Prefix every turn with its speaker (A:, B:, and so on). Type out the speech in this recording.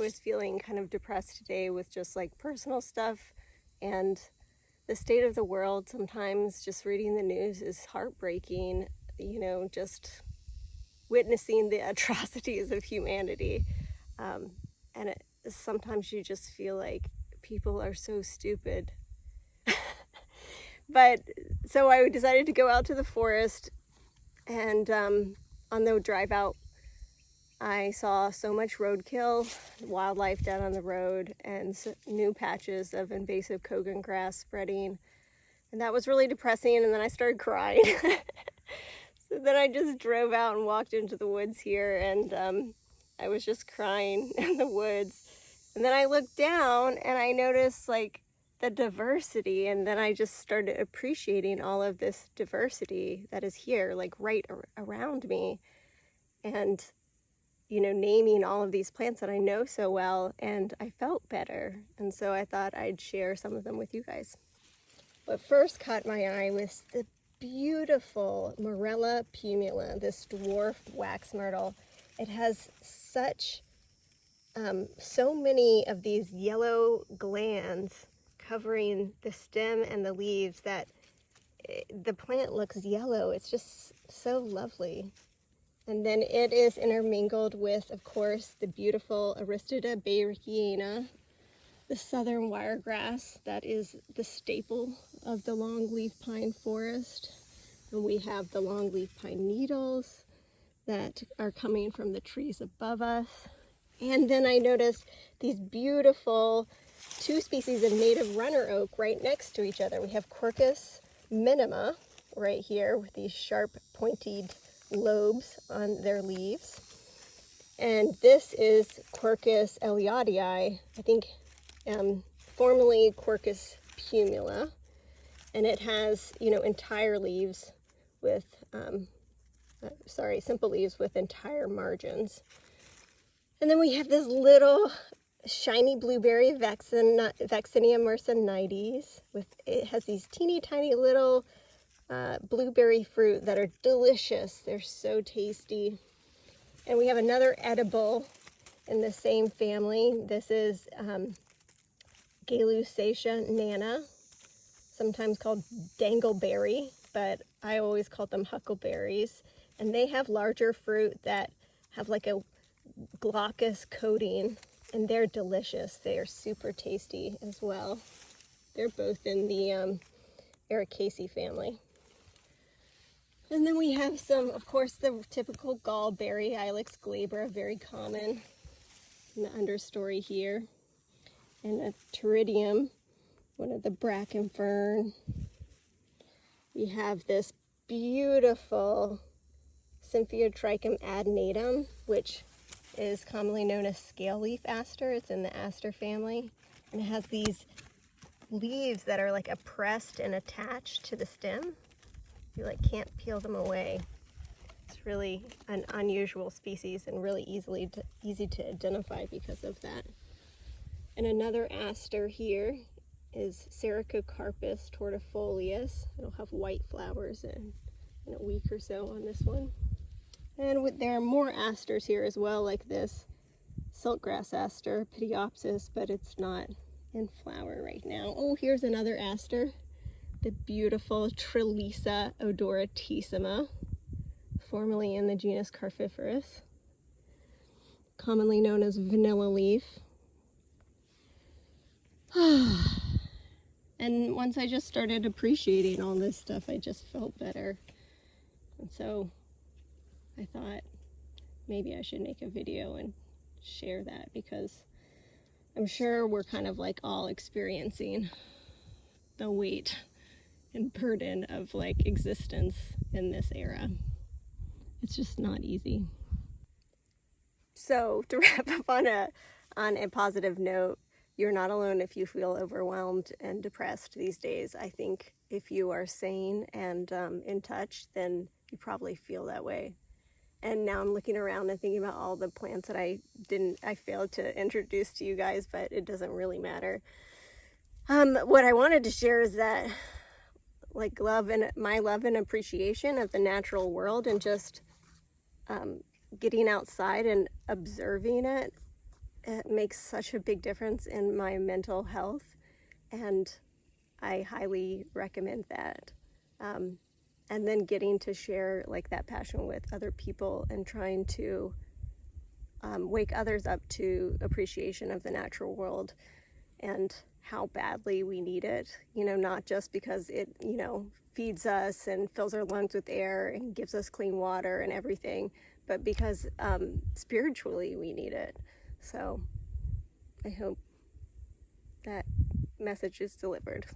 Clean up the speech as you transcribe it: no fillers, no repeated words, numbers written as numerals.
A: was feeling kind of depressed today with just like personal stuff and the state of the world. Sometimes just reading the news is heartbreaking, you know, just witnessing the atrocities of humanity. And sometimes you just feel like people are so stupid. But so I decided to go out to the forest, and on the drive out, I saw so much roadkill, wildlife dead on the road, and new patches of invasive Kogan grass spreading. And that was really depressing, and then I started crying. So then I just drove out and walked into the woods here, and I was just crying in the woods. And then I looked down and I noticed like the diversity, and then I just started appreciating all of this diversity that is here, like right around me. And you know, naming all of these plants that I know so well, and I felt better. And so I thought I'd share some of them with you guys. What first caught my eye was the beautiful Morella pumila, this dwarf wax myrtle. It has such, so many of these yellow glands covering the stem and the leaves that the plant looks yellow. It's just so lovely. And then it is intermingled with, of course, the beautiful Aristida bayerkiana, the southern wiregrass that is the staple of the longleaf pine forest. And we have the longleaf pine needles that are coming from the trees above us. And then I noticed these beautiful two species of native runner oak right next to each other. We have Quercus minima right here with these sharp pointed lobes on their leaves, and this is Quercus elliottii, I think formerly Quercus pumila, and it has, you know, entire leaves with simple leaves with entire margins. And then we have this little shiny blueberry Vaccinia marcinites, it has these teeny tiny little blueberry fruit that are delicious. They're so tasty. And we have another edible in the same family. This is Galusacea nana, sometimes called dangleberry, but I always call them huckleberries. And they have larger fruit that have like a glaucous coating, and they're delicious. They are super tasty as well. They're both in the Ericaceae family. And then we have some, of course, the typical gallberry, Ilex glabra, very common in the understory here. And a pteridium, one of the bracken fern. We have this beautiful Symphyotrichum adnatum, which is commonly known as scale leaf aster. It's in the aster family. And it has these leaves that are like oppressed and attached to the stem. You like can't peel them away. It's really an unusual species and really easy to identify because of that. And another aster here is Sericocarpus tortifolius. It'll have white flowers in a week or so on this one. And there are more asters here as well, like this silkgrass aster, Pityopsis, but it's not in flower right now. Oh, here's another aster. The beautiful Trilisa odoratissima, formerly in the genus Carpiferous, commonly known as vanilla leaf. And once I just started appreciating all this stuff, I just felt better. And so I thought maybe I should make a video and share that, because I'm sure we're kind of like all experiencing the weight and burden of like existence in this era. It's just not easy. So to wrap up on a positive note, you're not alone if you feel overwhelmed and depressed these days. I think if you are sane and in touch, then you probably feel that way. And now I'm looking around and thinking about all the plants that I failed to introduce to you guys, but it doesn't really matter. What I wanted to share is that like my love and appreciation of the natural world, and just getting outside and observing it it makes such a big difference in my mental health, and I highly recommend that. And then getting to share like that passion with other people and trying to wake others up to appreciation of the natural world and how badly we need it, not just because it, feeds us and fills our lungs with air and gives us clean water and everything, but because spiritually we need it. So I hope that message is delivered.